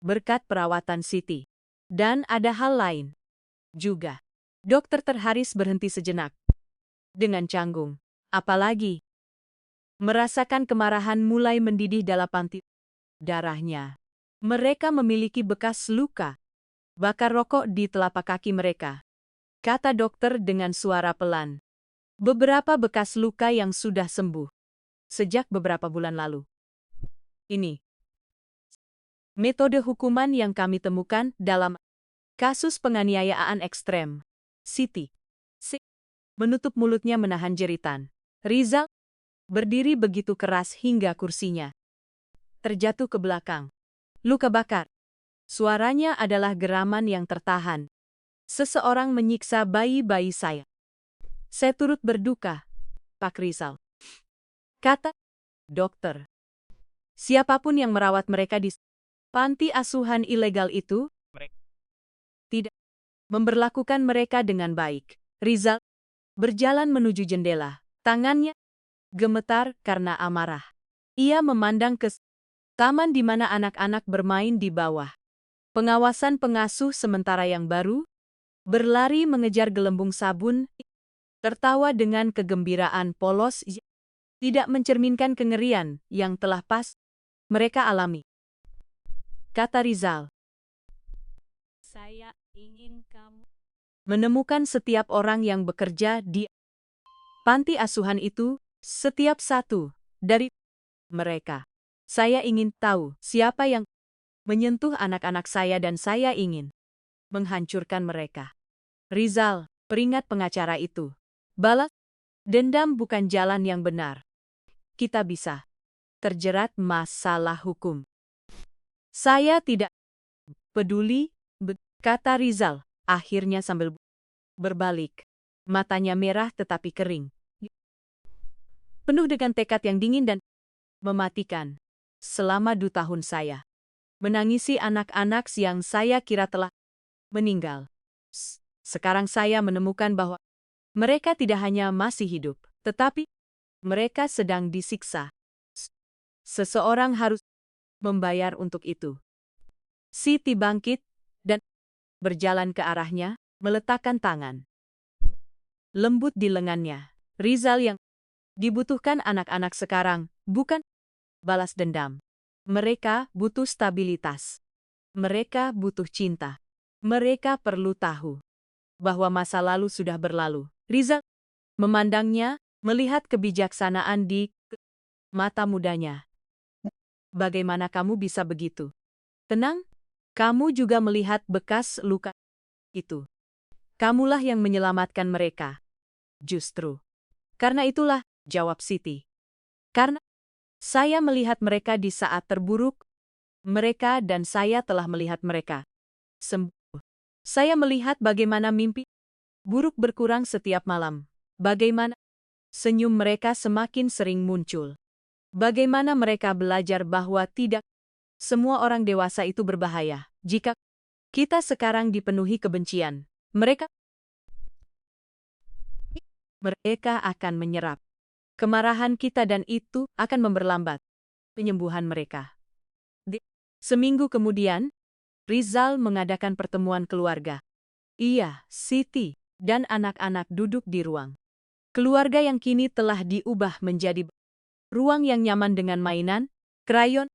berkat perawatan Siti. Dan ada hal lain juga. Dokter Haris berhenti sejenak. Dengan canggung. Apalagi merasakan kemarahan mulai mendidih dalam panti darahnya. Mereka memiliki bekas luka bakar rokok di telapak kaki mereka. Kata dokter dengan suara pelan. Beberapa bekas luka yang sudah sembuh sejak beberapa bulan lalu. Ini metode hukuman yang kami temukan dalam kasus penganiayaan ekstrem. Siti menutup mulutnya menahan jeritan. Rizal berdiri begitu keras hingga kursinya terjatuh ke belakang. Luka bakar. Suaranya adalah geraman yang tertahan. Seseorang menyiksa bayi-bayi saya. Saya turut berduka, Pak Rizal. Kata dokter. Siapapun yang merawat mereka di panti asuhan ilegal itu tidak memberlakukan mereka dengan baik. Rizal berjalan menuju jendela. Tangannya gemetar karena amarah. Ia memandang ke taman di mana anak-anak bermain di bawah pengawasan pengasuh sementara yang baru berlari mengejar gelembung sabun, tertawa dengan kegembiraan polos, tidak mencerminkan kengerian yang telah pas mereka alami. Kata Rizal. saya ingin kamu Menemukan setiap orang yang bekerja di panti asuhan itu, setiap satu dari mereka. Saya ingin tahu siapa yang menyentuh anak-anak saya dan saya ingin menghancurkan mereka. Rizal, peringat pengacara itu. Balas dendam bukan jalan yang benar. Kita bisa terjerat masalah hukum. Saya tidak peduli, kata Rizal, akhirnya sambil berbalik. Matanya merah tetapi kering. Penuh dengan tekad yang dingin dan mematikan. Selama 2 tahun saya menangisi anak-anak yang saya kira telah meninggal. Sekarang saya menemukan bahwa mereka tidak hanya masih hidup, tetapi mereka sedang disiksa. Seseorang harus membayar untuk itu. Siti bangkit dan berjalan ke arahnya, meletakkan tangan lembut di lengannya. Rizal, yang dibutuhkan anak-anak sekarang bukan balas dendam. Mereka butuh stabilitas. Mereka butuh cinta. Mereka perlu tahu bahwa masa lalu sudah berlalu. Rizal memandangnya, melihat kebijaksanaan di mata mudanya. Bagaimana kamu bisa begitu tenang? Kamu juga melihat bekas luka itu. Kamulah yang menyelamatkan mereka. Justru karena itulah, jawab Siti. Karena saya melihat mereka di saat terburuk mereka dan saya telah melihat mereka sembuh. Saya melihat bagaimana mimpi buruk berkurang setiap malam. Bagaimana senyum mereka semakin sering muncul. Bagaimana mereka belajar bahwa tidak semua orang dewasa itu berbahaya. Jika kita sekarang dipenuhi kebencian, mereka akan menyerap kemarahan kita dan itu akan memperlambat penyembuhan mereka. Seminggu kemudian, Rizal mengadakan pertemuan keluarga. Ia, Siti, dan anak-anak duduk di ruang keluarga yang kini telah diubah menjadi ruang yang nyaman dengan mainan, krayon,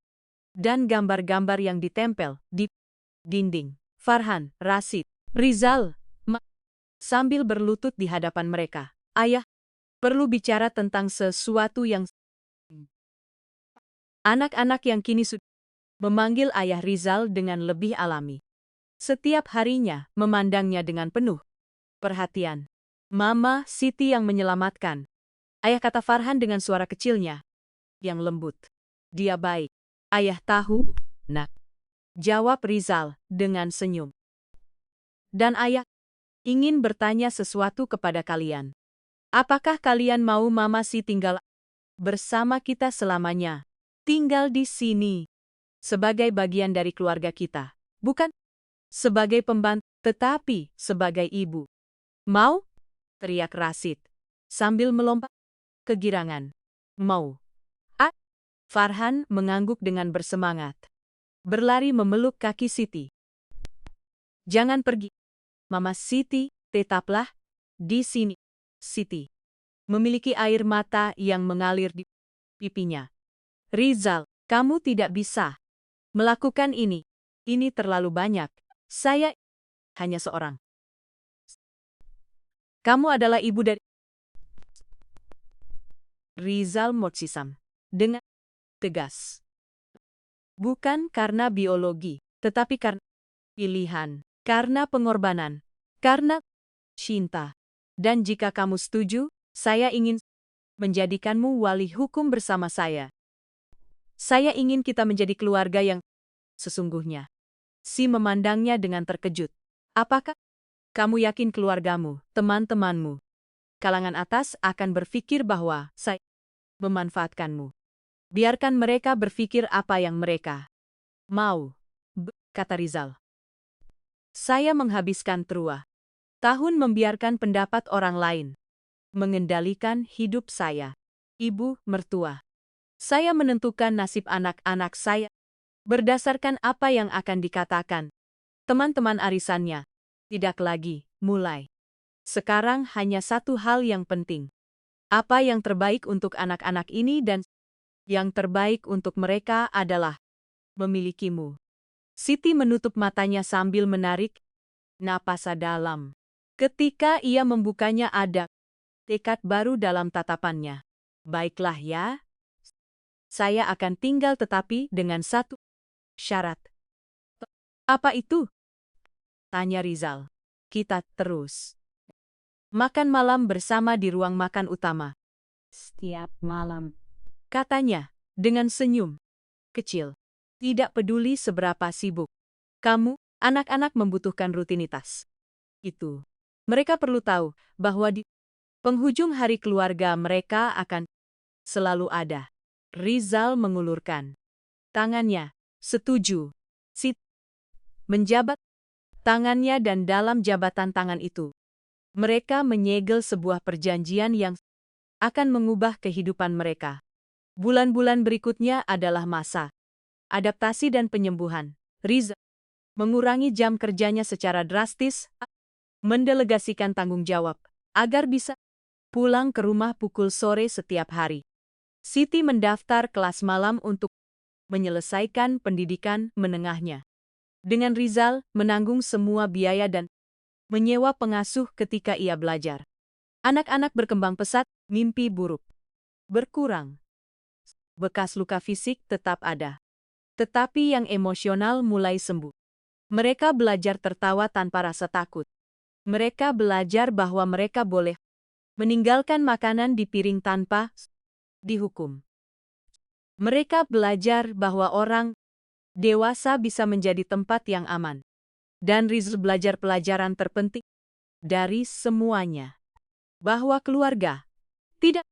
dan gambar-gambar yang ditempel di dinding. Farhan, Rashid, Rizal, sambil berlutut di hadapan mereka. Ayah, perlu bicara tentang sesuatu yang... Anak-anak yang kini sudah memanggil ayah Rizal dengan lebih alami. Setiap harinya memandangnya dengan penuh perhatian. Mama, Siti yang menyelamatkan. Ayah, kata Farhan dengan suara kecilnya yang lembut. Dia baik. Ayah tahu, nak. Jawab Rizal dengan senyum. Dan ayah ingin bertanya sesuatu kepada kalian. Apakah kalian mau Mama Si tinggal bersama kita selamanya? Tinggal di sini sebagai bagian dari keluarga kita, bukan sebagai pembantu, tetapi sebagai ibu. Mau? Teriak Rashid sambil melompat kegirangan. Mau. Farhan mengangguk dengan bersemangat. Berlari memeluk kaki Siti. Jangan pergi. Mama Siti, tetaplah di sini. Siti memiliki air mata yang mengalir di pipinya. Rizal, kamu tidak bisa melakukan ini. Ini terlalu banyak. Saya hanya seorang. Kamu adalah ibu dari... Rizal Motsisam dengan tegas. Bukan karena biologi, tetapi karena pilihan, karena pengorbanan, karena cinta. Dan jika kamu setuju, saya ingin menjadikanmu wali hukum bersama saya. Saya ingin kita menjadi keluarga yang sesungguhnya. Si memandangnya dengan terkejut. Apakah kamu yakin keluargamu, teman-temanmu, kalangan atas akan berpikir bahwa saya memanfaatkanmu? Biarkan mereka berpikir apa yang mereka mau, kata Rizal. Saya menghabiskan tahun membiarkan pendapat orang lain mengendalikan hidup saya. Ibu mertua. Saya menentukan nasib anak-anak saya berdasarkan apa yang akan dikatakan teman-teman arisannya. Tidak lagi, mulai sekarang hanya satu hal yang penting. Apa yang terbaik untuk anak-anak ini dan yang terbaik untuk mereka adalah memilikimu. Siti menutup matanya sambil menarik napas dalam. Ketika ia membukanya ada tekad baru dalam tatapannya. Baiklah ya. Saya akan tinggal tetapi dengan satu syarat. Apa itu? Tanya Rizal. Kita terus makan malam bersama di ruang makan utama. Setiap malam. Katanya, dengan senyum kecil. Tidak peduli seberapa sibuk kamu, anak-anak membutuhkan rutinitas. Itu. Mereka perlu tahu bahwa di penghujung hari keluarga mereka akan selalu ada. Rizal mengulurkan tangannya. Setuju. Siti menjabat tangannya dan dalam jabatan tangan itu, mereka menyegel sebuah perjanjian yang akan mengubah kehidupan mereka. Bulan-bulan berikutnya adalah masa adaptasi dan penyembuhan. Rizal mengurangi jam kerjanya secara drastis, mendelegasikan tanggung jawab, agar bisa pulang ke rumah pukul sore setiap hari. Siti mendaftar kelas malam untuk menyelesaikan pendidikan menengahnya. Dengan Rizal menanggung semua biaya dan menyewa pengasuh ketika ia belajar. Anak-anak berkembang pesat, mimpi buruk berkurang. Bekas luka fisik tetap ada, tetapi yang emosional mulai sembuh. Mereka belajar tertawa tanpa rasa takut. Mereka belajar bahwa mereka boleh meninggalkan makanan di piring tanpa dihukum. Mereka belajar bahwa orang dewasa bisa menjadi tempat yang aman. Dan Rizal belajar pelajaran terpenting dari semuanya. Bahwa keluarga tidak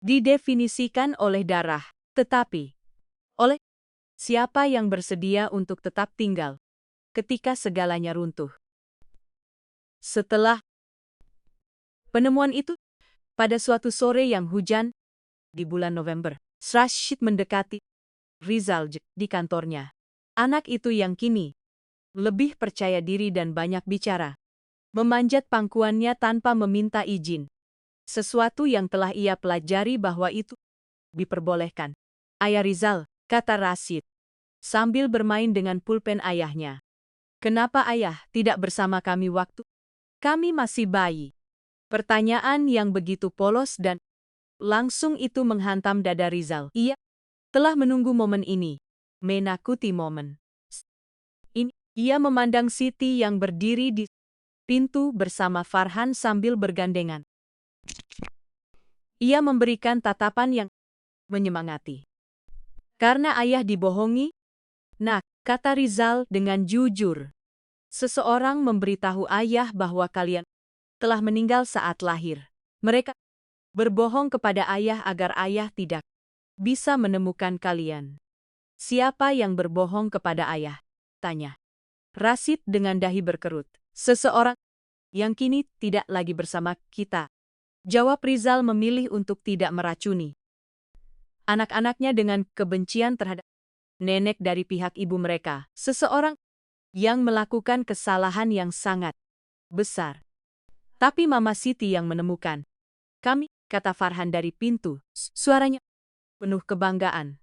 didefinisikan oleh darah, tetapi oleh siapa yang bersedia untuk tetap tinggal ketika segalanya runtuh. Setelah penemuan itu, pada suatu sore yang hujan di bulan November, Rashid mendekati Rizal di kantornya. Anak itu yang kini lebih percaya diri dan banyak bicara, memanjat pangkuannya tanpa meminta izin. Sesuatu yang telah ia pelajari bahwa itu diperbolehkan. Ayah Rizal, kata Rashid, sambil bermain dengan pulpen ayahnya. Kenapa ayah tidak bersama kami waktu kami masih bayi? Pertanyaan yang begitu polos dan langsung itu menghantam dada Rizal. Ia telah menunggu momen ini, menakuti momen ini. Ia memandang Siti yang berdiri di pintu bersama Farhan sambil bergandengan. Ia memberikan tatapan yang menyemangati. Karena ayah dibohongi? Nak, kata Rizal dengan jujur. Seseorang memberitahu ayah bahwa kalian telah meninggal saat lahir. Mereka berbohong kepada ayah agar ayah tidak bisa menemukan kalian. Siapa yang berbohong kepada ayah? Tanya Rashid dengan dahi berkerut. Seseorang yang kini tidak lagi bersama kita. Jawab Rizal memilih untuk tidak meracuni anak-anaknya dengan kebencian terhadap nenek dari pihak ibu mereka. Seseorang yang melakukan kesalahan yang sangat besar. Tapi Mama Siti yang menemukan kami, kata Farhan dari pintu. Suaranya penuh kebanggaan.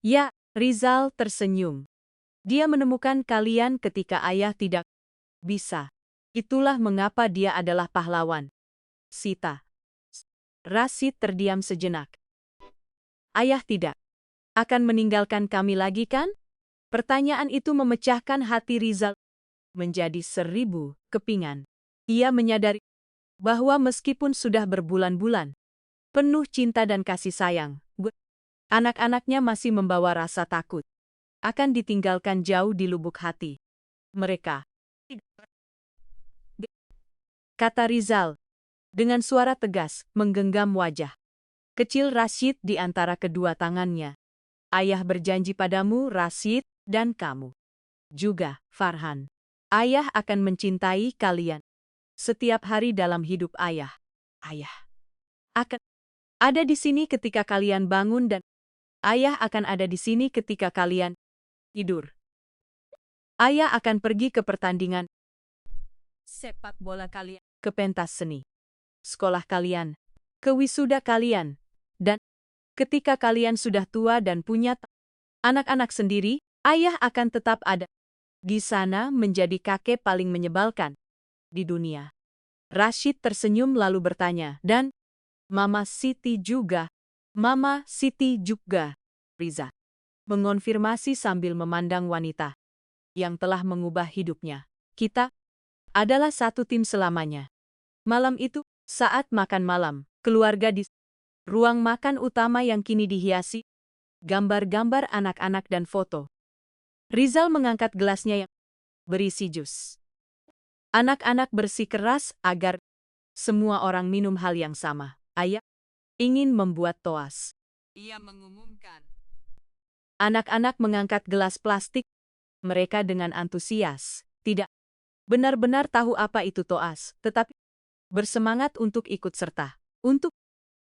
Ya, Rizal tersenyum. Dia menemukan kalian ketika ayah tidak bisa. Itulah mengapa dia adalah pahlawan. Sita. Rashid terdiam sejenak. Ayah tidak akan meninggalkan kami lagi kan? Pertanyaan itu memecahkan hati Rizal menjadi 1000 kepingan. Ia menyadari bahwa meskipun sudah berbulan-bulan penuh cinta dan kasih sayang, anak-anaknya masih membawa rasa takut akan ditinggalkan jauh di lubuk hati mereka. Kata Rizal dengan suara tegas menggenggam wajah kecil Rashid di antara kedua tangannya. Ayah berjanji padamu, Rashid, dan kamu juga, Farhan. Ayah akan mencintai kalian setiap hari dalam hidup ayah. Ayah akan ada di sini ketika kalian bangun dan ayah akan ada di sini ketika kalian tidur. Ayah akan pergi ke pertandingan sepak bola kalian, ke pentas seni sekolah kalian, ke wisuda kalian, dan ketika kalian sudah tua dan punya anak-anak sendiri, ayah akan tetap ada di sana menjadi kakek paling menyebalkan di dunia. Rashid tersenyum lalu bertanya, dan Mama Siti juga? Mama Siti juga, Riza mengonfirmasi sambil memandang wanita yang telah mengubah hidupnya. Kita adalah satu tim selamanya. Malam itu, saat makan malam, keluarga di ruang makan utama yang kini dihiasi gambar-gambar anak-anak dan foto. Rizal mengangkat gelasnya yang berisi jus. Anak-anak bersikeras agar semua orang minum hal yang sama. Ayah ingin membuat toas. Ia mengumumkan. Anak-anak mengangkat gelas plastik mereka dengan antusias. Tidak benar-benar tahu apa itu toas, tetapi bersemangat untuk ikut serta. Untuk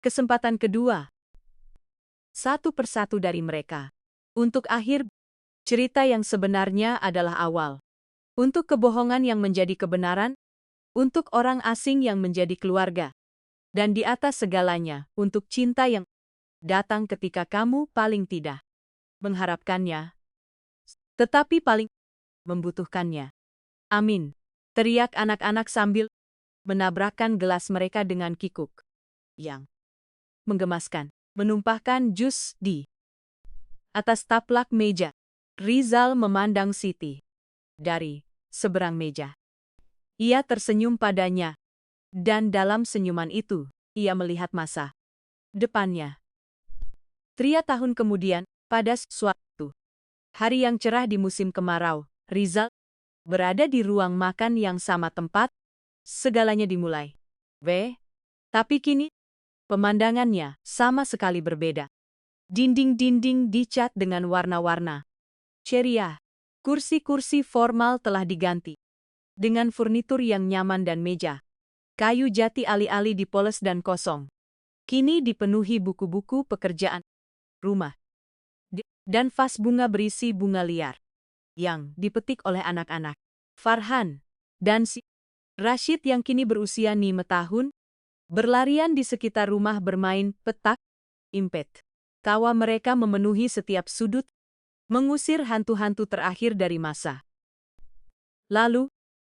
kesempatan kedua, satu persatu dari mereka. Untuk akhir, cerita yang sebenarnya adalah awal. Untuk kebohongan yang menjadi kebenaran, untuk orang asing yang menjadi keluarga. Dan di atas segalanya, untuk cinta yang datang ketika kamu paling tidak mengharapkannya, tetapi paling membutuhkannya. Amin, teriak anak-anak sambil menabrakkan gelas mereka dengan kikuk yang menggemaskan, menumpahkan jus di atas taplak meja. Rizal memandang Siti dari seberang meja. Ia tersenyum padanya, dan dalam senyuman itu, ia melihat masa depannya. 3 tahun kemudian, pada suatu hari yang cerah di musim kemarau, Rizal berada di ruang makan yang sama tempat segalanya dimulai. Tapi kini, pemandangannya sama sekali berbeda. Dinding-dinding dicat dengan warna-warna ceria. Kursi-kursi formal telah diganti dengan furnitur yang nyaman dan meja kayu jati alih-alih dipoles dan kosong. Kini dipenuhi buku-buku pekerjaan rumah dan vas bunga berisi bunga liar yang dipetik oleh anak-anak. Farhan dan si Rashid yang kini berusia 5 tahun berlarian di sekitar rumah bermain petak impet. Tawa mereka memenuhi setiap sudut, mengusir hantu-hantu terakhir dari masa lalu.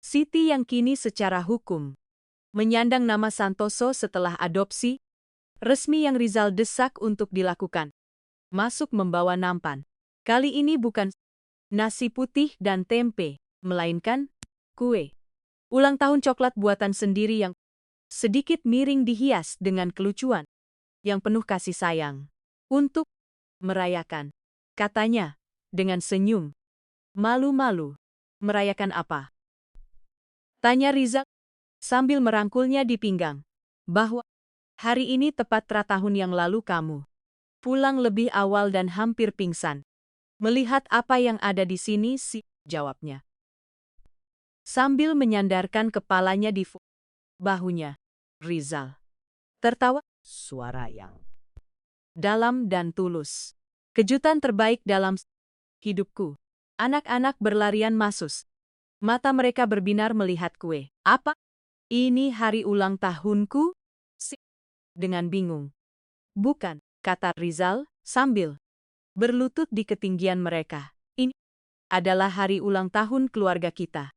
Siti yang kini secara hukum menyandang nama Santoso setelah adopsi resmi yang Rizal desak untuk dilakukan, masuk membawa nampan. Kali ini bukan nasi putih dan tempe, melainkan kue ulang tahun coklat buatan sendiri yang sedikit miring dihias dengan kelucuan yang penuh kasih sayang. Untuk merayakan, katanya dengan senyum. Malu-malu. Merayakan apa? Tanya Rizal sambil merangkulnya di pinggang. Bahwa hari ini tepat 3 tahun yang lalu kamu pulang lebih awal dan hampir pingsan. Melihat apa yang ada di sini sih, jawabnya. Sambil menyandarkan kepalanya di bahunya, Rizal tertawa, suara yang dalam dan tulus. Kejutan terbaik dalam hidupku. Anak-anak berlarian masuk. Mata mereka berbinar melihat kue. Apa? Ini hari ulang tahunku? Dengan bingung. Bukan, kata Rizal sambil berlutut di ketinggian mereka. Ini adalah hari ulang tahun keluarga kita.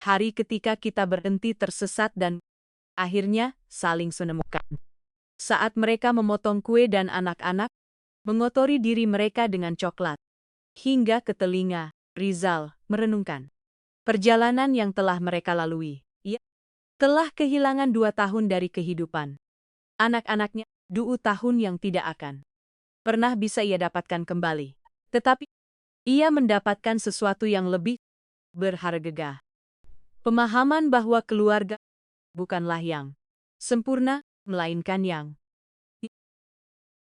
Hari ketika kita berhenti tersesat dan akhirnya saling menemukan. Saat mereka memotong kue dan anak-anak mengotori diri mereka dengan coklat. Hingga ke telinga, Rizal merenungkan perjalanan yang telah mereka lalui. Ia telah kehilangan 2 tahun dari kehidupan anak-anaknya, 2 tahun yang tidak akan pernah bisa ia dapatkan kembali. Tetapi ia mendapatkan sesuatu yang lebih berharga. Pemahaman bahwa keluarga bukanlah yang sempurna, melainkan yang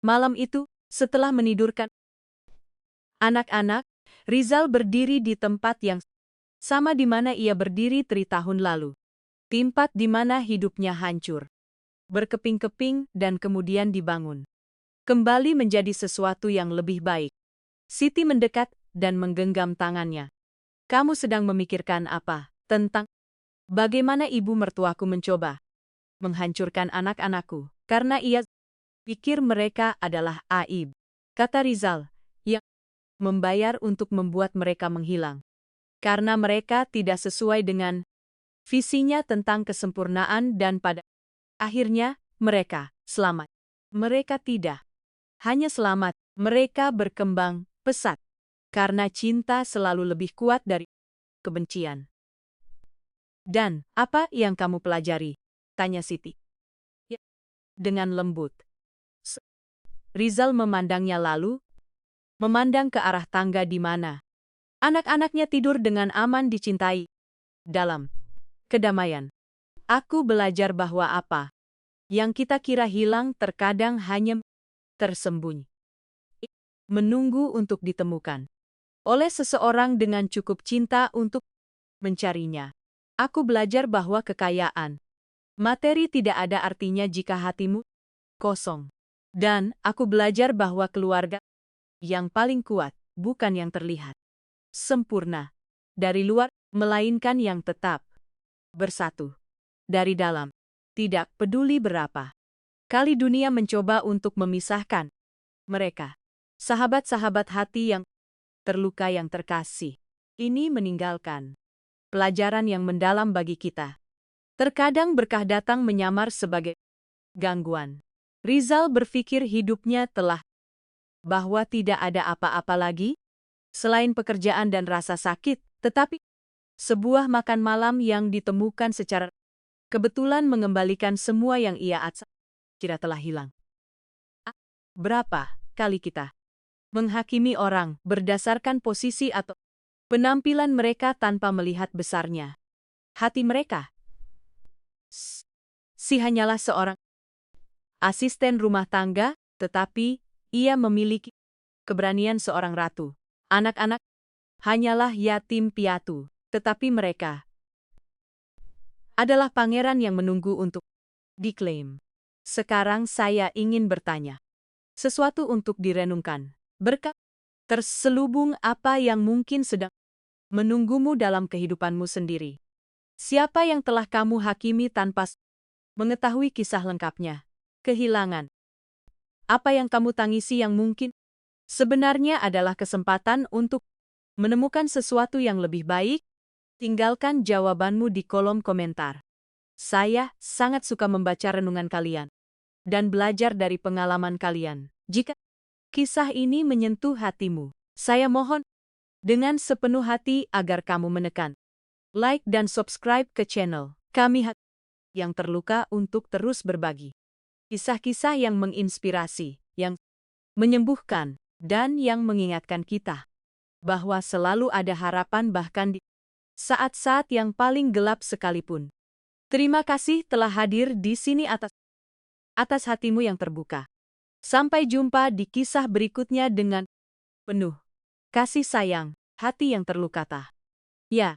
malam itu, setelah menidurkan anak-anak, Rizal berdiri di tempat yang sama di mana ia berdiri 3 tahun lalu. Tempat di mana hidupnya hancur, berkeping-keping dan kemudian dibangun kembali menjadi sesuatu yang lebih baik. Siti mendekat dan menggenggam tangannya. Kamu sedang memikirkan apa? Tentang bagaimana ibu mertuaku mencoba menghancurkan anak-anakku karena ia pikir mereka adalah aib, kata Rizal, yang membayar untuk membuat mereka menghilang. Karena mereka tidak sesuai dengan visinya tentang kesempurnaan dan pada akhirnya mereka selamat. Mereka tidak hanya selamat, mereka berkembang pesat. Karena cinta selalu lebih kuat dari kebencian. Dan, apa yang kamu pelajari? Tanya Siti. Ya, dengan lembut. Rizal memandangnya lalu, memandang ke arah tangga di mana anak-anaknya tidur dengan aman dicintai. Dalam kedamaian, aku belajar bahwa apa yang kita kira hilang terkadang hanya tersembunyi, menunggu untuk ditemukan. oleh seseorang dengan cukup cinta untuk mencarinya. Aku belajar bahwa kekayaan materi tidak ada artinya jika hatimu kosong. Dan aku belajar bahwa keluarga yang paling kuat bukan yang terlihat sempurna dari luar, melainkan yang tetap bersatu dari dalam. Tidak peduli berapa kali dunia mencoba untuk memisahkan mereka. Sahabat-sahabat hati yang terluka yang terkasih. Ini meninggalkan pelajaran yang mendalam bagi kita. Terkadang berkah datang menyamar sebagai gangguan. Rizal berpikir hidupnya telah bahwa tidak ada apa-apa lagi selain pekerjaan dan rasa sakit, tetapi sebuah makan malam yang ditemukan secara kebetulan mengembalikan semua yang ia kira telah hilang. Berapa kali kita menghakimi orang berdasarkan posisi atau penampilan mereka tanpa melihat besarnya hati mereka? Si hanyalah seorang asisten rumah tangga, tetapi ia memiliki keberanian seorang ratu. Anak-anak hanyalah yatim piatu, tetapi mereka adalah pangeran yang menunggu untuk diklaim. Sekarang saya ingin bertanya sesuatu untuk direnungkan. Berkat terselubung apa yang mungkin sedang menunggumu dalam kehidupanmu sendiri? Siapa yang telah kamu hakimi tanpa mengetahui kisah lengkapnya? Kehilangan. Apa yang kamu tangisi yang mungkin sebenarnya adalah kesempatan untuk menemukan sesuatu yang lebih baik? Tinggalkan jawabanmu di kolom komentar. Saya sangat suka membaca renungan kalian dan belajar dari pengalaman kalian. Jika kisah ini menyentuh hatimu, saya mohon dengan sepenuh hati agar kamu menekan like dan subscribe ke channel kami yang terluka untuk terus berbagi kisah-kisah yang menginspirasi, yang menyembuhkan, dan yang mengingatkan kita bahwa selalu ada harapan bahkan di saat-saat yang paling gelap sekalipun. Terima kasih telah hadir di sini atas hatimu yang terbuka. Sampai jumpa di kisah berikutnya dengan penuh kasih sayang, hati yang terluka. Ya.